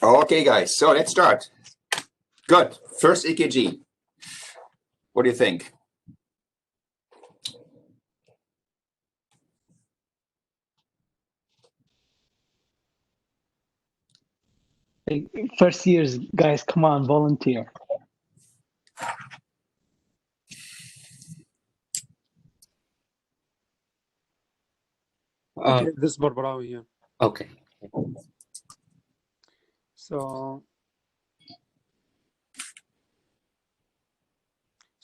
Okay, guys, so let's start. Good. First EKG. What do you think? Hey, first years, guys, come on, volunteer. Okay, this is Barbarawi here. Okay. So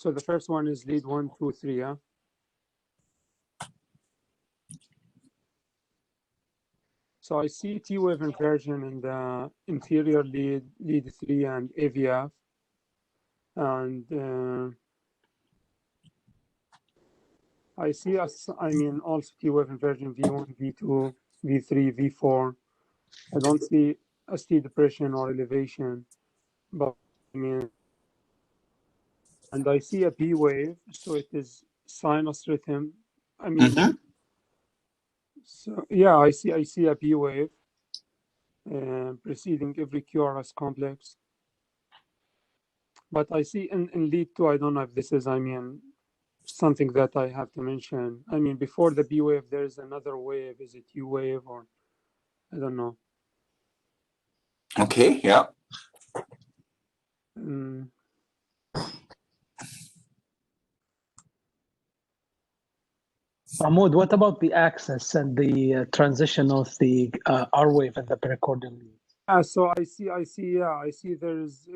the first one is lead 1, 2, 3, yeah? So I see T-wave inversion in the inferior lead 3 and AVF. And I see, also T-wave inversion V1, V2, V3, V4. I don't see ST depression or elevation, but and I see a B wave, so it is sinus rhythm. So yeah, I see a B wave preceding every QRS complex. But I see in lead 2, I don't know if this is, something that I have to mention. Before the B wave, there's another wave. Is it U wave or I don't know. Okay, yeah. Mahmoud, what about the axis and the transition of the R wave and the pericardial lead? So I see there's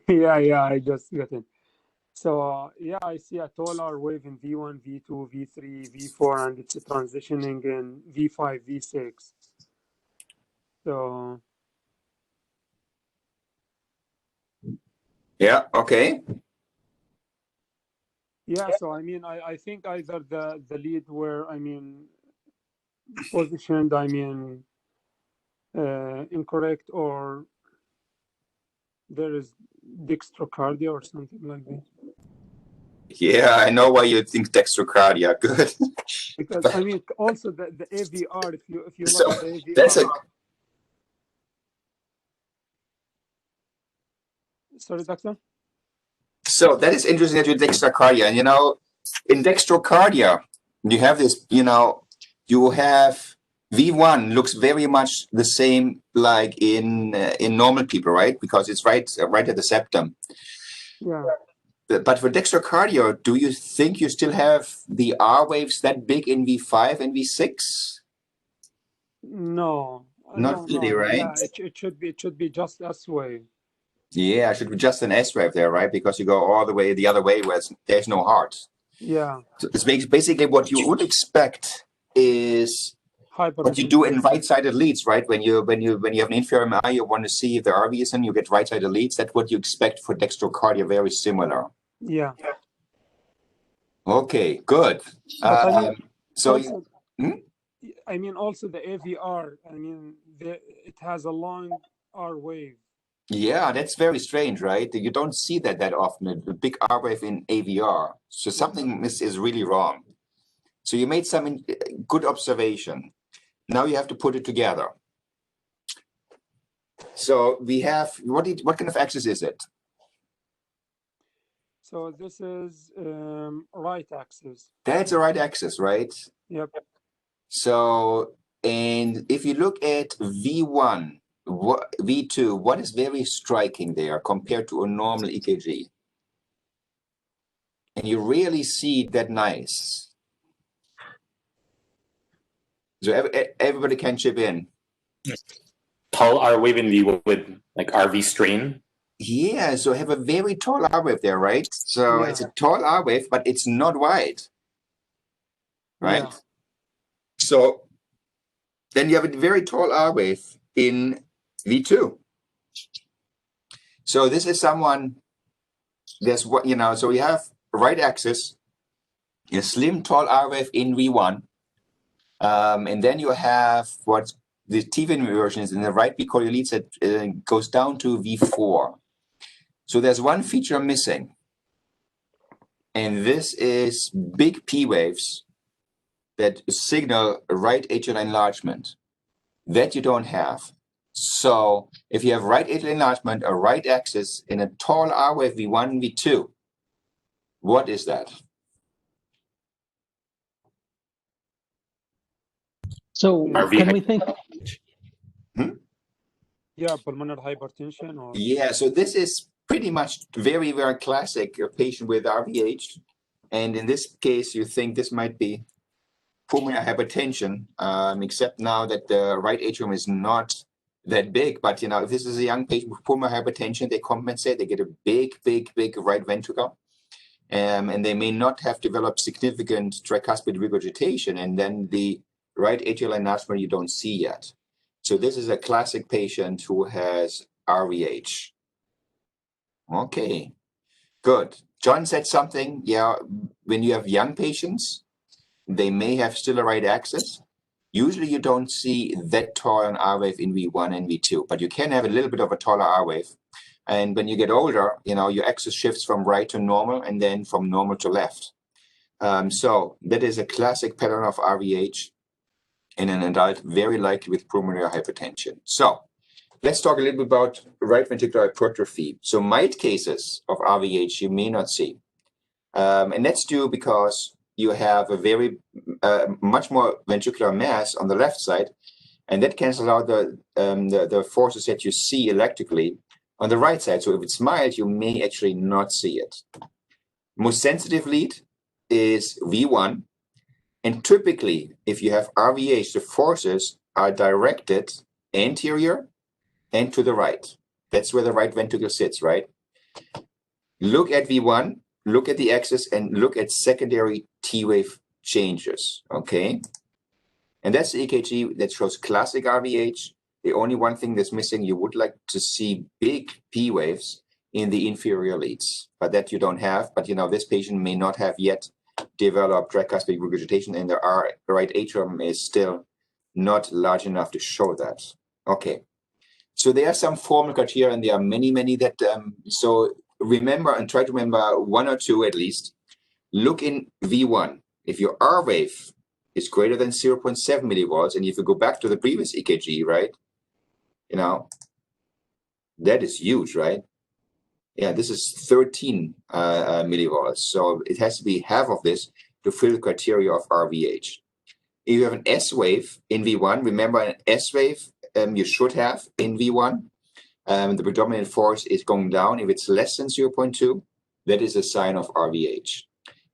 yeah, I just got it. So yeah, I see a tall R wave in V1, V2, V3, V4, and it's transitioning in V5, V6. So yeah, okay. yeah, so I think either the lead were positioned incorrect, or there is dextrocardia or something like that. Yeah, I know why you think dextrocardia. Good. Because also the AVR, if you look at the AVR, that's sorry, doctor. So that is interesting that you dextrocardia. And in dextrocardia, you have this. You have V1 looks very much the same like in normal people, right? Because it's right at the septum. Yeah. But for dextrocardia, do you think you still have the R waves that big in V5 and V6? No. Not really, right? Yeah, it should be just S wave. Yeah, it should be just an S wave there, right? Because you go all the way the other way where there's no heart. Yeah. So it's basically what you would expect is what you do in right-sided leads, right? When you have an inferior MI, you want to see if the RV is in, you get right-sided leads. That's what you expect for dextrocardia, very similar. Yeah. Okay, good. But also, also the AVR, it has a long R wave. Yeah, that's very strange, right? You don't see that often, a big R wave in AVR. So something is really wrong. So you made some good observation. Now you have to put it together. So we have, what kind of axis is it? So this is right axis. That's a right axis, right? Yep. So, and if you look at V1, V2, what is very striking there compared to a normal EKG? And you really see that nice. So everybody can chip in. Tall R wave in V with like RV strain. Yeah, so I have a very tall R wave there, right? So it's a tall R wave, but it's not wide, right? Yeah. So then you have a very tall R wave in V2. So this is someone, there's what, so we have right axis, a slim tall R wave in V1. And then you have what the TV inversion is in the right precordial leads that goes down to V4. So there's one feature missing. And this is big P waves that signal right atrial enlargement. That you don't have. So if you have right atrial enlargement or right axis in a tall R wave V1, V2, what is that? So RV can we think? Yeah, pulmonary hypertension or Yeah, so this is pretty much very, very classic, a patient with RVH. And in this case, you think this might be pulmonary hypertension, except now that the right atrium is not that big. But, you know, if this is a young patient with pulmonary hypertension, they compensate, they get a big, big, big right ventricle. And they may not have developed significant tricuspid regurgitation, and then the right atrial enlargement you don't see yet. So this is a classic patient who has RVH. Okay, good. John said something, yeah, when you have young patients, they may have still a right axis. Usually you don't see that tall an R wave in V1 and V2, but you can have a little bit of a taller R wave. And when you get older, you know, your axis shifts from right to normal and then from normal to left. So that is a classic pattern of RVH in an adult, very likely with pulmonary hypertension. So let's talk a little bit about right ventricular hypertrophy. So mild cases of RVH you may not see. And that's due because you have a very much more ventricular mass on the left side, and that cancels out the forces that you see electrically on the right side. So if it's mild, you may actually not see it. Most sensitive lead is V1. And typically, if you have RVH, the forces are directed anterior and to the right. That's where the right ventricle sits, right? Look at V1, look at the axis, and look at secondary T wave changes, okay? And that's the EKG that shows classic RVH. The only one thing that's missing, you would like to see big P waves in the inferior leads, but that you don't have. But, you know, this patient may not have yet developed tricuspid regurgitation, and the right atrium is still not large enough to show that. Okay. So there are some formal criteria, and there are many, many that, so remember and try to remember one or two at least. Look in V1. If your R wave is greater than 0.7 millivolts, and if you go back to the previous EKG, right, you know, that is huge, right? Yeah, this is 13 millivolts. So it has to be half of this to fill the criteria of RVH. If you have an S wave in V1, remember an S wave you should have in V1. The predominant force is going down. If it's less than 0.2, that is a sign of RVH.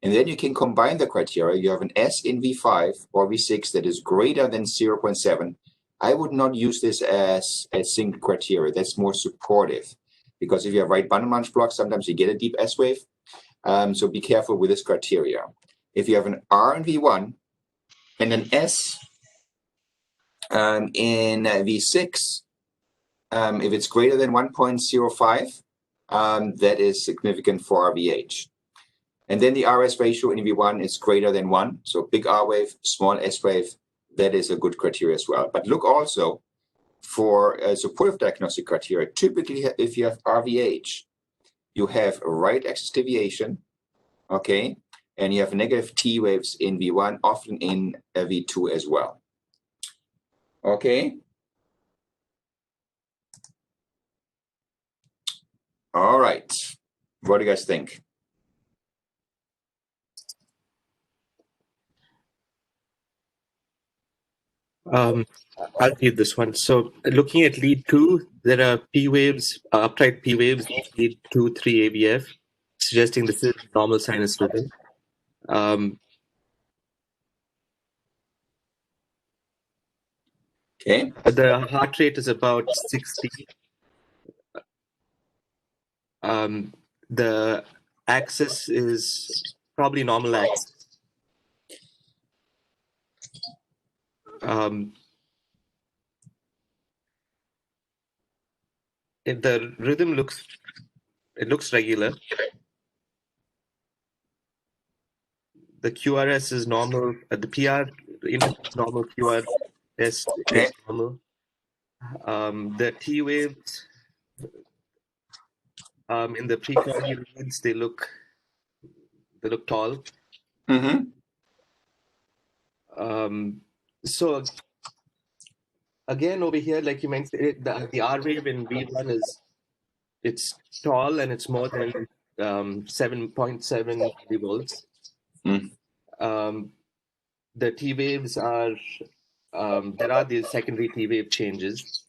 And then you can combine the criteria. You have an S in V5 or V6 that is greater than 0.7. I would not use this as a single criteria. That's more supportive. Because if you have right bundle branch block, sometimes you get a deep S wave. So be careful with this criteria. If you have an R in V1 and an S in V6, if it's greater than 1.05, that is significant for RVH. And then the RS ratio in V1 is greater than 1. So big R wave, small S wave, that is a good criteria as well. But look also for supportive diagnostic criteria. Typically, if you have RVH, you have a right axis deviation, okay? And you have negative T waves in V1, often in V2 as well. Okay? All right. What do you guys think? I'll read this one. So looking at lead 2, there are P waves, upright P waves, lead 2, 3 AVF, suggesting this is normal sinus rhythm. Okay. The heart rate is about 60. The axis is probably normal axis. The rhythm looks regular. The QRS is normal. The PR is normal. QRS Okay. is normal. The T waves in the precordial leads, they look tall. Mm-hmm. So again, over here, like you mentioned, the R wave in V1 it's tall and it's more than 7.7 millivolts. The T waves are there are these secondary T wave changes.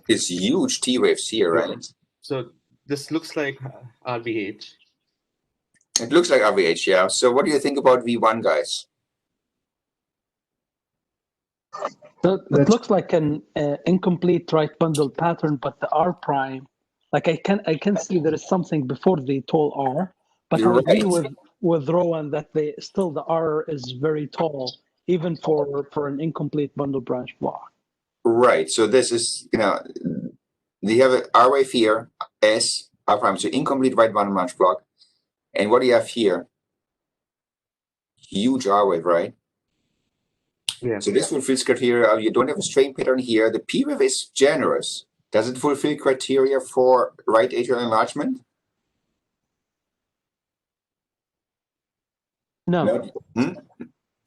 It's huge T waves here, right? So this looks like RVH. It looks like RVH, yeah. So what do you think about V1, guys? So it looks like an incomplete right bundle pattern, but the R prime, like I can see there is something before the tall R, but I agree with Rowan that the R is very tall, even for an incomplete bundle branch block. Right. So this is, you have an R wave here, S, R prime, so incomplete right bundle branch block. And what do you have here? Huge R wave, right? Yeah. So this fulfills criteria. You don't have a strain pattern here. The P wave is generous. Does it fulfill criteria for right atrial enlargement? No,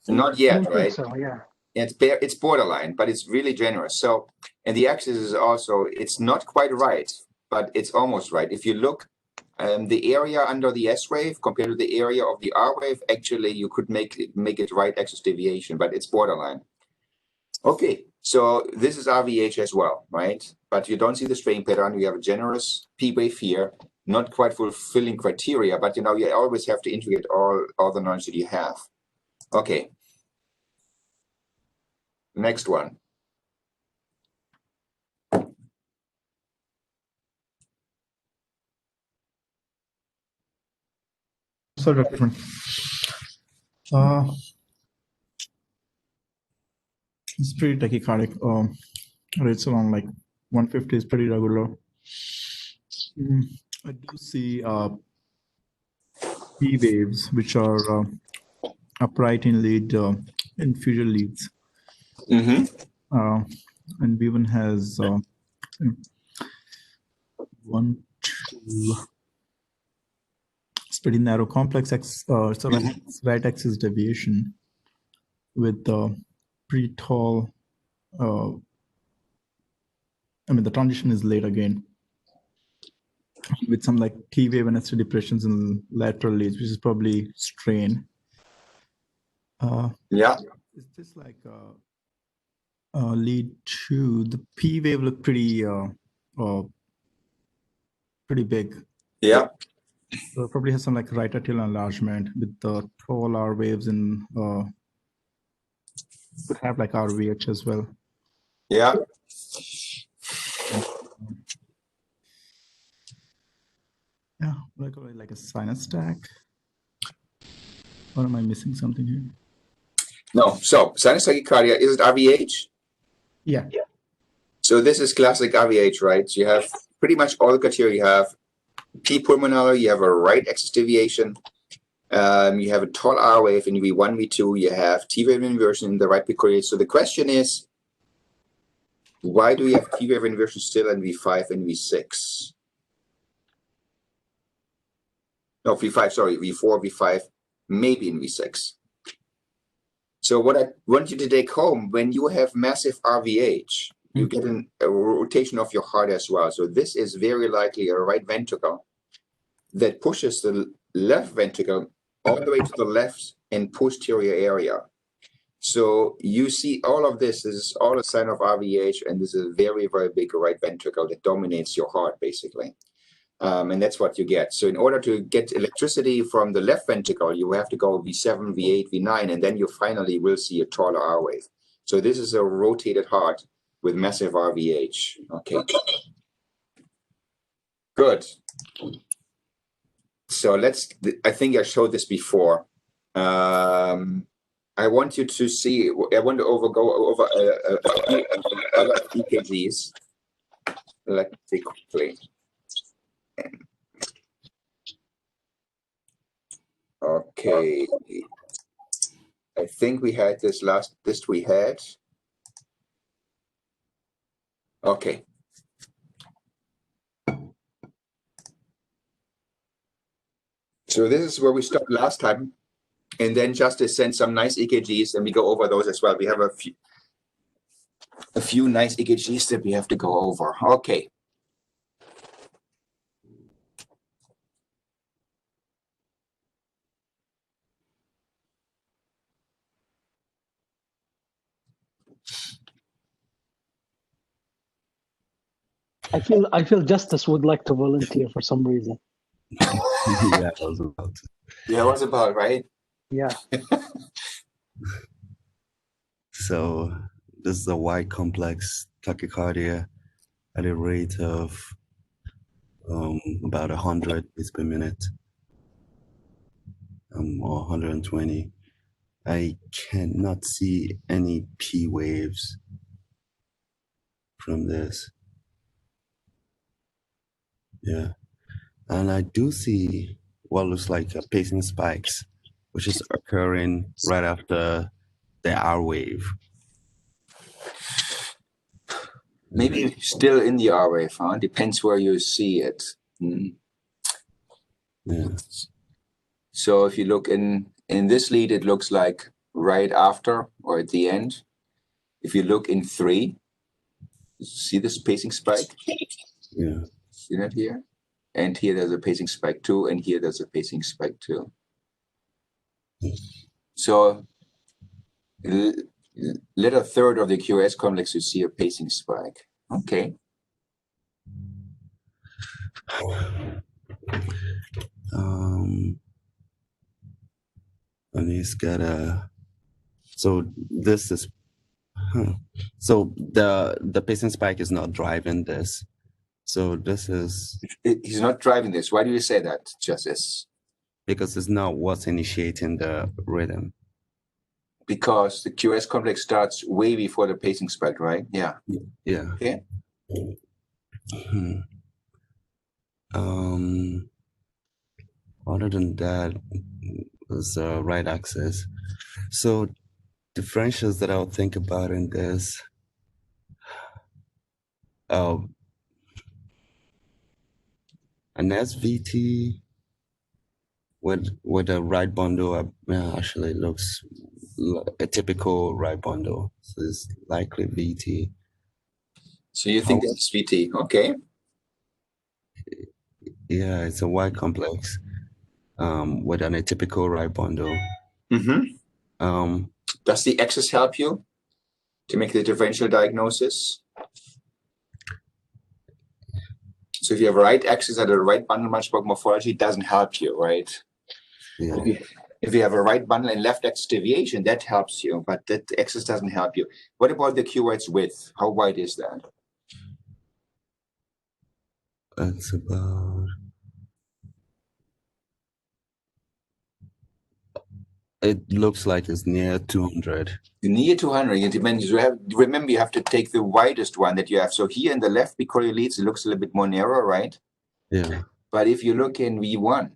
Not I yet, don't think right? so. Yeah. It's borderline, but it's really generous. So, and the axis is also, it's not quite right, but it's almost right. If you look, the area under the S wave compared to the area of the R wave, actually you could make it right axis deviation, but it's borderline. Okay, so this is RVH as well, right? But you don't see the strain pattern. You have a generous P wave here, not quite fulfilling criteria, but you always have to integrate all the knowledge that you have. Okay. Next one. So different. It's pretty tachycardic. Rates around like 150 is pretty regular. I do see P waves, which are upright in lead, inferior leads. And V1 has 1, 2. It's pretty narrow, complex right axis deviation with pretty tall. The transition is late again, with some like T wave and ST depressions in lateral leads, which is probably strain. Yeah. It's just like lead 2. The P wave looked pretty big. Yeah. So it probably has some like right atrial enlargement with the tall R waves and could have like RVH as well. Yeah. Yeah, like a sinus stack. Or am I missing something here? No. So sinus tachycardia, is it RVH? Yeah. So this is classic RVH, right? So you have pretty much all the criteria. You have P pulmonary, you have a right axis deviation, you have a tall R wave in V1, V2, you have T wave inversion in the right precoordinate. So the question is, why do you have T wave inversion still in V5 and V6? No, V5, sorry, V4, V5, maybe in V6. So what I want you to take home, when you have massive RVH, you get a rotation of your heart as well. So this is very likely a right ventricle that pushes the left ventricle all the way to the left and posterior area. So you see all of this is all a sign of RVH, and this is a very, very big right ventricle that dominates your heart, basically. And that's what you get. So in order to get electricity from the left ventricle, you have to go V7, V8, V9, and then you finally will see a taller R wave. So this is a rotated heart with massive RVH. Okay. Good. So I think I showed this before. I want you to see, I want to go over other EKGs. Let's see quickly. Okay. I think we had this we had. Okay. So this is where we stopped last time. And then Justice sent some nice EKGs, and we go over those as well. We have a few nice EKGs that we have to go over. Okay. I feel Justice would like to volunteer for some reason. Yeah, I was about to. Yeah, what's about, right? Yeah. So this is a wide complex tachycardia at a rate of about 100 beats per minute, or 120. I cannot see any P waves from this. Yeah, and I do see what looks like pacing spikes, which is occurring right after the R wave. Maybe still in the R wave, huh? Depends where you see it. Yeah. So if you look in this lead, it looks like right after or at the end. If you look in 3, see this pacing spike? Yeah. See that here? And here there's a pacing spike too, and here there's a pacing spike too. So let a third of the QRS complex you see a pacing spike. Okay. And he's got a. So this is. So the pacing spike is not driving this. So this is. He's not driving this. Why do you say that, Justice? Because it's not what's initiating the rhythm. Because the QRS complex starts way before the pacing spike, right? Yeah. Yeah. Okay. Other than that, is right axis. So differentials that I'll think about in this. An SVT with a right bundle actually looks a typical right bundle. So it's likely VT. So you think that's VT? Okay. Yeah, it's a wide complex with an atypical right bundle. Does the axis help you to make the differential diagnosis? So if you have a right axis and a right bundle matchbox morphology, it doesn't help you, right? Yeah. If you have a right bundle and left axis deviation, that helps you, but that axis doesn't help you. What about the QRS width? How wide is that? That's about. It looks like it's near 200. Near 200. It depends. Remember, you have to take the widest one that you have. So here in the left leads, it looks a little bit more narrow, right? Yeah. But if you look in V1,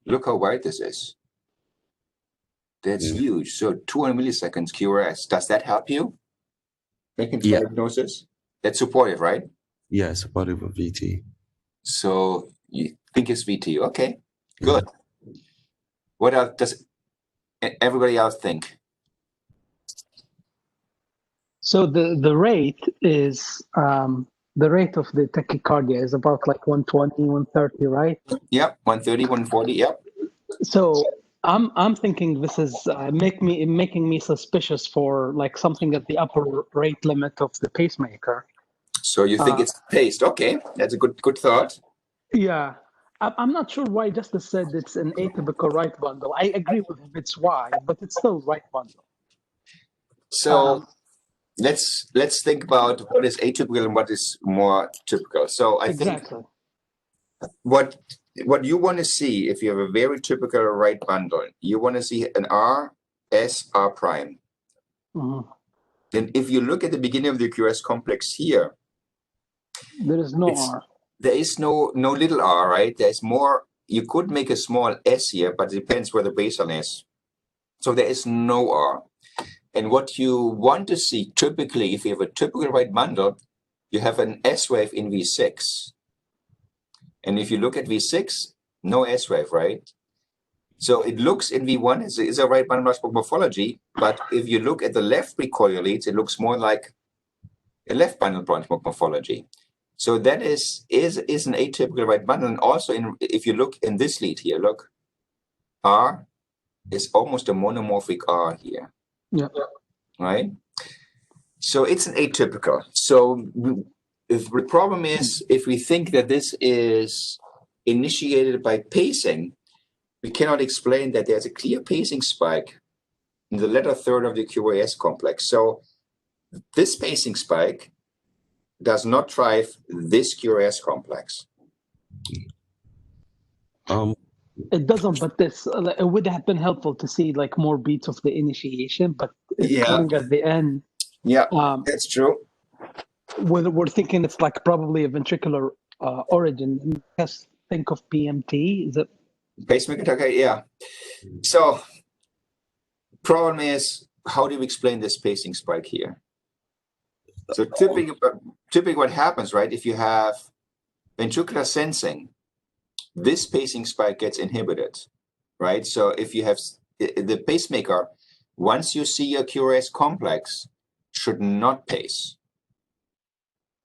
look how wide this is. That's huge. So 200 milliseconds QRS. Does that help you making the diagnosis? That's supportive, right? Yeah, supportive of VT. So you think it's VT. Okay, good. What else does everybody else think? So the rate is the rate of the tachycardia is about like 120, 130, right? Yep, 130, 140. Yep. So I'm thinking this is making me suspicious for like something at the upper rate limit of the pacemaker. So you think it's paced? Okay, that's a good thought. Yeah, I'm not sure why Justice said it's an atypical right bundle. I agree with him, it's wide, but it's still right bundle. So let's think about what is atypical and what is more typical. So I think what you want to see if you have a very typical right bundle, you want to see an R, S, R prime. Then if you look at the beginning of the QRS complex here, there is no R. There is no little r, right? There's more. You could make a small s here, but it depends where the basal is. So there is no r. And what you want to see typically, if you have a typical right bundle, you have an S wave in V6. And if you look at V6, no S wave, right? So it looks in V1 is a right bundle branch morphology, but if you look at the left precordial leads, it looks more like a left bundle branch morphology. So that is an atypical right bundle. And also, if you look in this lead here, look, R is almost a monomorphic R here. Yeah. Right? So it's an atypical. So if the problem is, if we think that this is initiated by pacing, we cannot explain that there's a clear pacing spike in the latter third of the QRS complex. So this pacing spike does not drive this QRS complex. It doesn't, but this it would have been helpful to see like more beats of the initiation, but it's coming at the end. Yeah, that's true. We're thinking it's like probably a ventricular origin. Just think of PMT. Is it pacemaker? Okay, yeah. So problem is, how do we explain this pacing spike here? So typically what happens, right, if you have ventricular sensing, this pacing spike gets inhibited, right? So if you have the pacemaker, once you see a QRS complex, should not pace.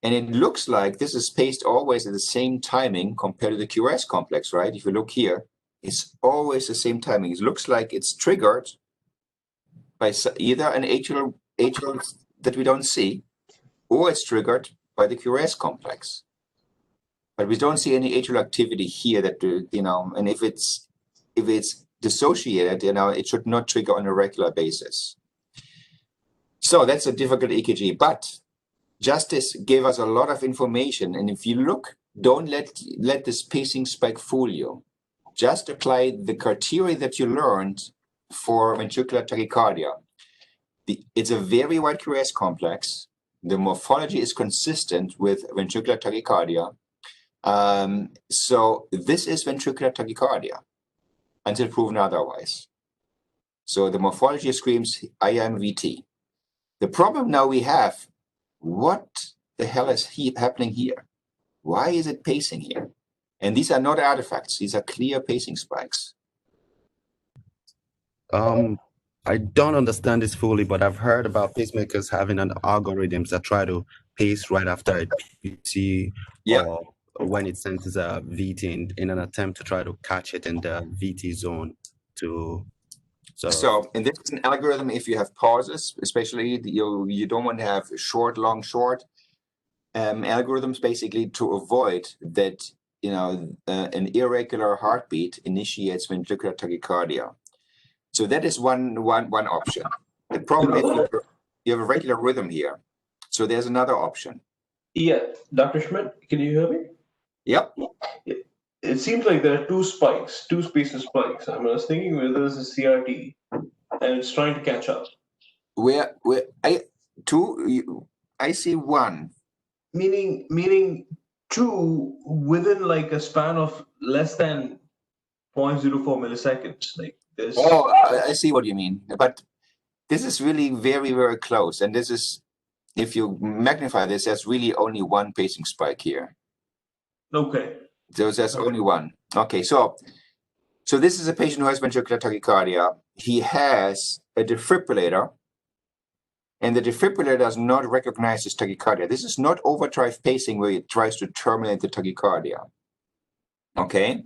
And it looks like this is paced always at the same timing compared to the QRS complex, right? If you look here, it's always the same timing. It looks like it's triggered by either an atrial that we don't see, or it's triggered by the QRS complex. But we don't see any atrial activity here that, and if it's dissociated, it should not trigger on a regular basis. So that's a difficult EKG, but Justice gave us a lot of information. And if you look, don't let this pacing spike fool you. Just apply the criteria that you learned for ventricular tachycardia. It's a very wide QRS complex. The morphology is consistent with ventricular tachycardia. So this is ventricular tachycardia until proven otherwise. So the morphology screams IMVT. The problem now we have, what the hell is happening here? Why is it pacing here? And these are not artifacts. These are clear pacing spikes. I don't understand this fully, but I've heard about pacemakers having an algorithms that try to pace right after a PC or when it senses a VT in an attempt to try to catch it in the VT zone. So in this algorithm, if you have pauses, especially you don't want to have short, long, short algorithms, basically to avoid that an irregular heartbeat initiates ventricular tachycardia. So that is one option. The problem is you have a regular rhythm here. So there's another option. Yeah, Dr. Schmitt, can you hear me? Yep. It seems like there are two spacer spikes. I was thinking whether this is CRT and it's trying to catch up. I see one. Meaning two within like a span of less than 0.04 milliseconds. Like this. Oh, I see what you mean. But this is really very, very close. And this is, if you magnify this, there's really only one pacing spike here. Okay. There's only one. Okay, so this is a patient who has ventricular tachycardia. He has a defibrillator, and the defibrillator does not recognize his tachycardia. This is not overdrive pacing where it tries to terminate the tachycardia. Okay?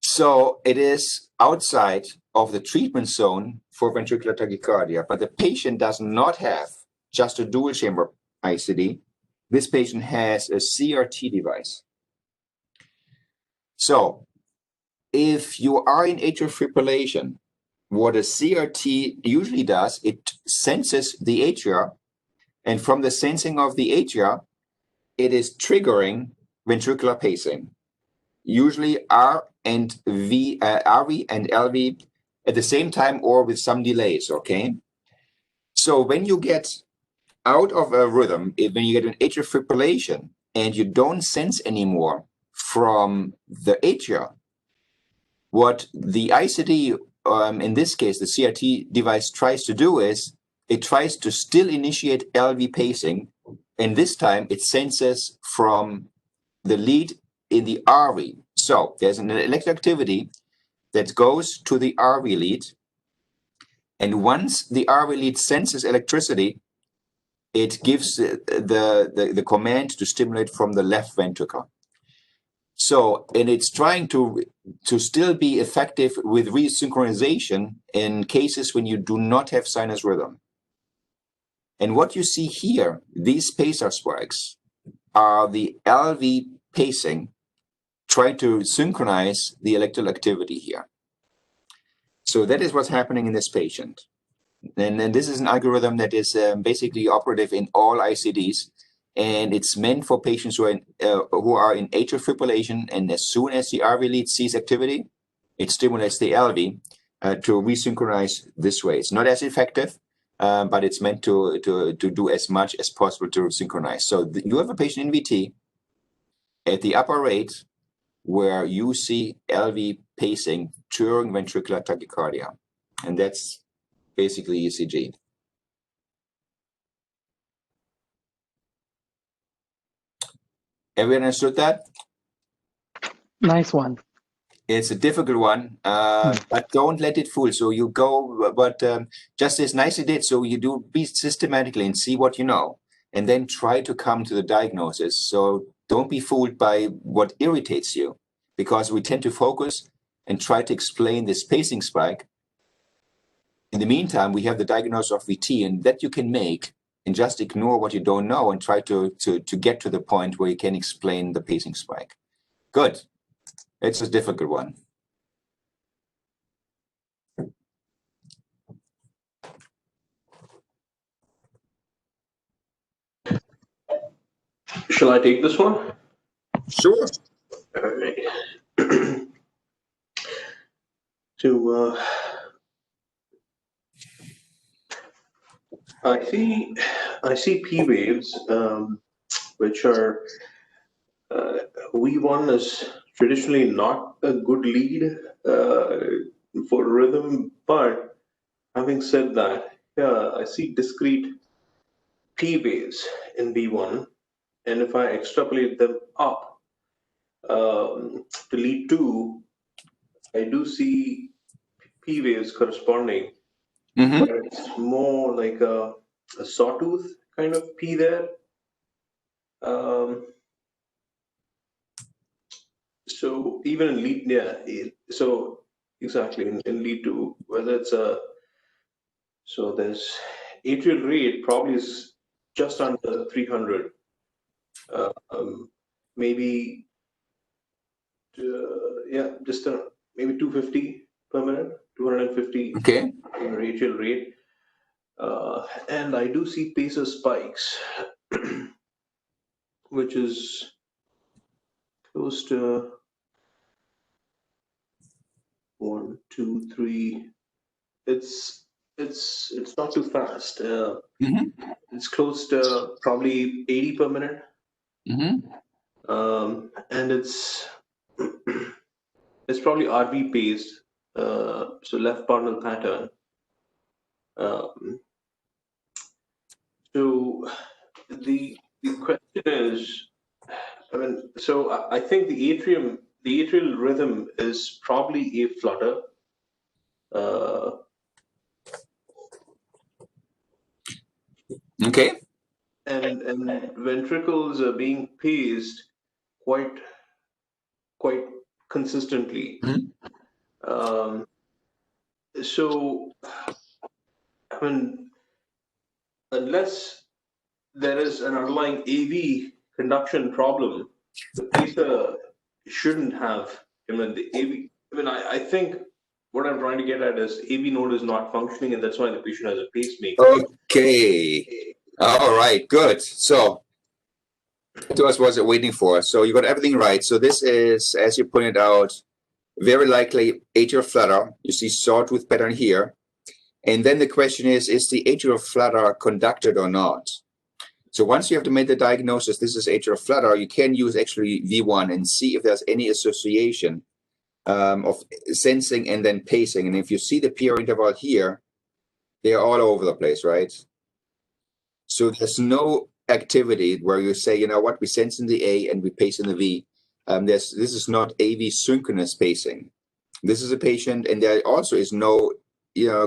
So it is outside of the treatment zone for ventricular tachycardia, but the patient does not have just a dual chamber ICD. This patient has a CRT device. So if you are in atrial fibrillation, what a CRT usually does, it senses the atria, and from the sensing of the atria, it is triggering ventricular pacing. Usually RV and LV at the same time or with some delays, okay? So when you get out of a rhythm, when you get an atrial fibrillation and you don't sense anymore from the atria, what the ICD, in this case, the CRT device tries to do is, it tries to still initiate LV pacing, and this time it senses from the lead in the RV. So there's an electrical activity that goes to the RV lead. And once the RV lead senses electricity, it gives the command to stimulate from the left ventricle. So, and it's trying to still be effective with resynchronization in cases when you do not have sinus rhythm. And what you see here, these pacer spikes, are the LV pacing, trying to synchronize the electrical activity here. So that is what's happening in this patient. And this is an algorithm that is basically operative in all ICDs, and it's meant for patients who are in atrial fibrillation, and as soon as the RV lead sees activity, it stimulates the LV to resynchronize this way. It's not as effective, but it's meant to do as much as possible to synchronize. So you have a patient in VT at the upper rate where you see LV pacing during ventricular tachycardia, and that's basically ECG. Everyone understood that? Nice one. It's a difficult one, but don't let it fool. So you go, but just as nicely did. So you do be systematically and see what you know, and then try to come to the diagnosis. So don't be fooled by what irritates you, because we tend to focus and try to explain this pacing spike. In the meantime, we have the diagnosis of VT, and that you can make, and just ignore what you don't know and try to get to the point where you can explain the pacing spike. Good. It's a difficult one. Shall I take this one? Sure. All right. So I see P waves, which are V1 is traditionally not a good lead for rhythm, but having said that, yeah, I see discrete P waves in V1, and if I extrapolate them up to lead 2, I do see P waves corresponding. Mm-hmm. But it's more like a sawtooth kind of P there. So even in lead, yeah, so exactly in lead 2, whether it's so there's atrial rate probably is just under 300, maybe, yeah, just maybe 250 per minute, 250 Okay. atrial rate. And I do see pacer spikes, which is close to 1, 2, 3. It's not too fast. Mm-hmm. It's close to probably 80 per minute. Mm-hmm. And it's probably RV paced, so left bundle pattern. So the question is, I mean, so I think the atrial rhythm is probably a flutter. Okay. And ventricles are being paced quite consistently. Mm-hmm. So, I mean, unless there is an underlying AV conduction problem, the pacer shouldn't have. I mean, the AV. I mean, I think what I'm trying to get at is AV node is not functioning, and that's why the patient has a pacemaker. Okay. All right. Good. So that was what I was waiting for. So you got everything right. So this is, as you pointed out, very likely atrial flutter. You see sawtooth pattern here. And then the question is the atrial flutter conducted or not? So once you have to make the diagnosis, this is atrial flutter, you can use actually V1 and see if there's any association of sensing and then pacing. And if you see the PR interval here, they're all over the place, right? So there's no activity where you say, you know what, we sense in the A and we pace in the V. This is not AV synchronous pacing. This is a patient, and there also is no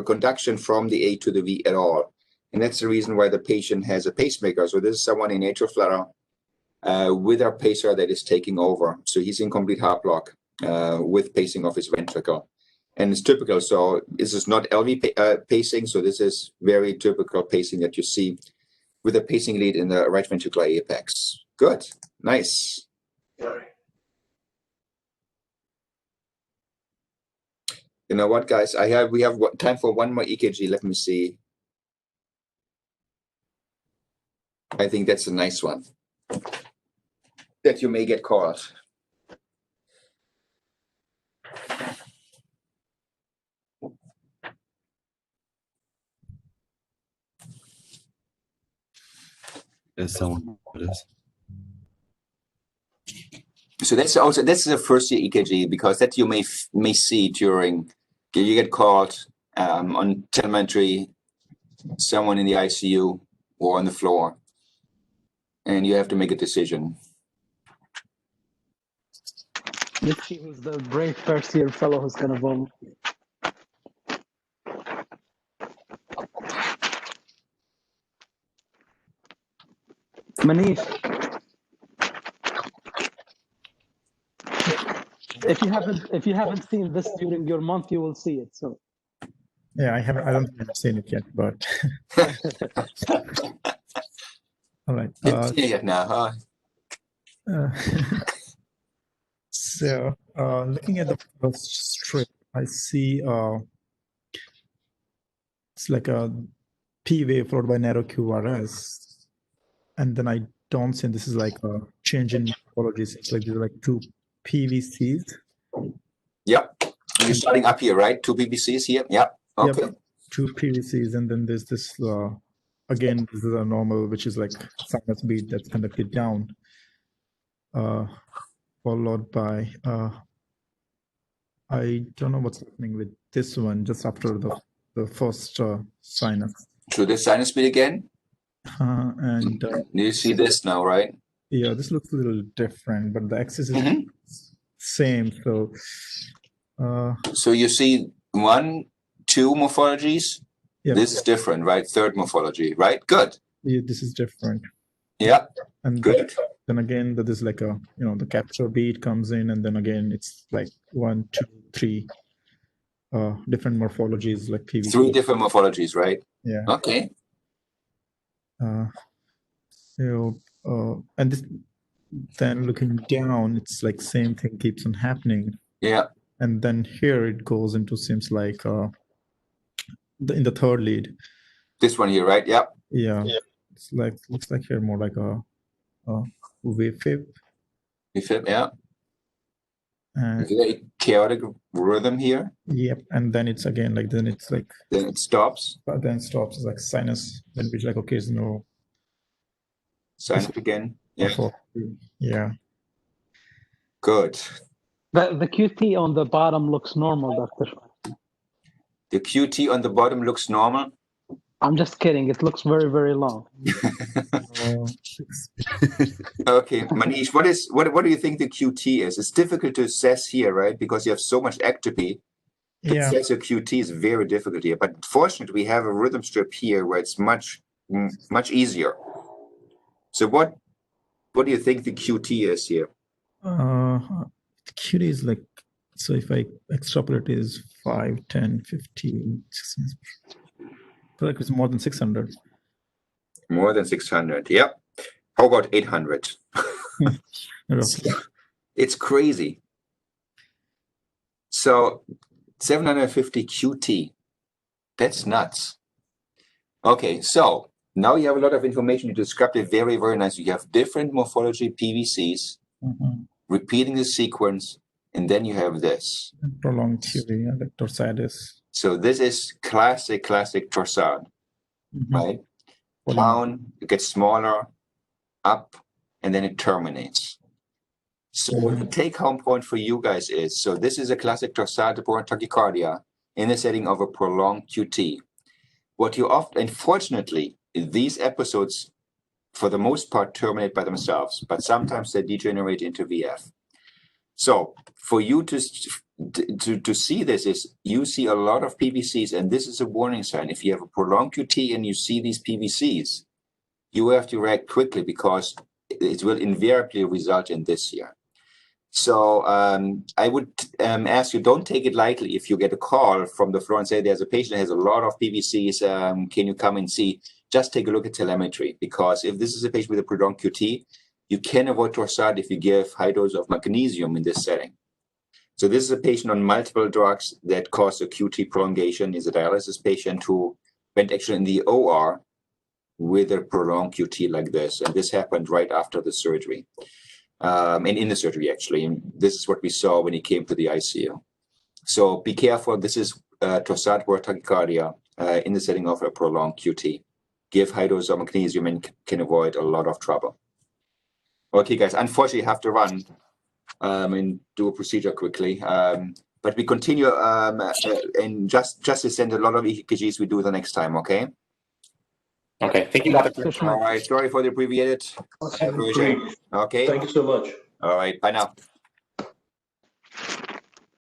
conduction from the A to the V at all. And that's the reason why the patient has a pacemaker. So this is someone in atrial flutter with a pacer that is taking over. So he's in complete heart block with pacing of his ventricle. And it's typical. So this is not LV pacing. So this is very typical pacing that you see with a pacing lead in the right ventricular apex. Good. Nice. You know what, guys? We have time for one more EKG. Let me see. I think that's a nice one that you may get caught. There's someone for this. So that's the first year EKG, because that you may see during you get called on telemetry, someone in the ICU or on the floor, and you have to make a decision. Let's see who's the brave first-year fellow who's going to vote. Manish, if you haven't seen this during your month, you will see it. So Yeah, I don't think I've seen it yet, but all right. Yeah, now, So looking at the first strip, I see it's like a P wave followed by narrow QRS. And then I don't see this is like a change in morphology. It's like these are like two PVCs. Yep. You're starting up here, right? Two PVCs here. Yep. Okay. Yep. Two PVCs, and then there's this again, this is a normal, which is like sinus beat that's conducted down, followed by I don't know what's happening with this one just after the first sinus. So the sinus beat again. And you see this now, right? Yeah, this looks a little different, but the axis is same. So so you see 1, 2 morphologies. Yep. This is different, right? Third morphology, right? Good. Yeah, this is different. Yeah. And good. Then again, there's like a the capture beat comes in, and then again it's like 1, 2, 3 different morphologies, like PVC. 3 different morphologies, right? Yeah. Okay. And this, then looking down, it's like same thing keeps on happening. Yeah. And then here it goes into, seems like in the third lead. This one here, right? Yep. Yeah. It's like, looks like here more like a wave fib. Wave fib, yeah. And very chaotic rhythm here. Yep. And then it's again like, then it's like, then it stops. But then stops. It's like sinus. Then it's like, okay, so no. Sinus again. Yeah. Yeah. Good. The QT on the bottom looks normal, Doctor. The QT on the bottom looks normal. I'm just kidding. It looks very, very long. Okay, Manish, what do you think the QT is? It's difficult to assess here, right? Because you have so much ectopy. To assess your QT is very difficult here. But fortunately, we have a rhythm strip here where it's much easier. So what do you think the QT is here? The QT is like, so if I extrapolate, it is 5, 10, 15, 16. I feel like it's more than 600. More than 600, yep. How about 800? It's crazy. So 750 QT, that's nuts. Okay, so now you have a lot of information. You described it very, very nicely. You have different morphology PVCs, repeating the sequence, and then you have this. Prolonged QT, like torsades. So this is classic torsade, right? Down, it gets smaller, up, and then it terminates. So the take-home point for you guys is, so this is a classic torsade-borne tachycardia in the setting of a prolonged QT. What you often, unfortunately, these episodes, for the most part, terminate by themselves, but sometimes they degenerate into VF. So for you to see this is you see a lot of PVCs, and this is a warning sign. If you have a prolonged QT and you see these PVCs, you have to react quickly because it will invariably result in this here. So I would ask you, don't take it lightly if you get a call from the floor and say there's a patient that has a lot of PVCs, can you come and see? Just take a look at telemetry, because if this is a patient with a prolonged QT, you can avoid torsade if you give high dose of magnesium in this setting. So this is a patient on multiple drugs that cause a QT prolongation. Is a dialysis patient who went actually in the OR with a prolonged QT like this. And this happened right after the surgery. And in the surgery, actually. And this is what we saw when he came to the ICU. So be careful. This is torsade tachycardia in the setting of a prolonged QT. Give high dose of magnesium and can avoid a lot of trouble. Okay, guys, unfortunately, I have to run and do a procedure quickly. But we continue and just to send a lot of EKGs we do the next time, okay? Okay, thank you, Dr. All right, sorry for the abbreviated version. Okay. Thank you so much. All right, bye now.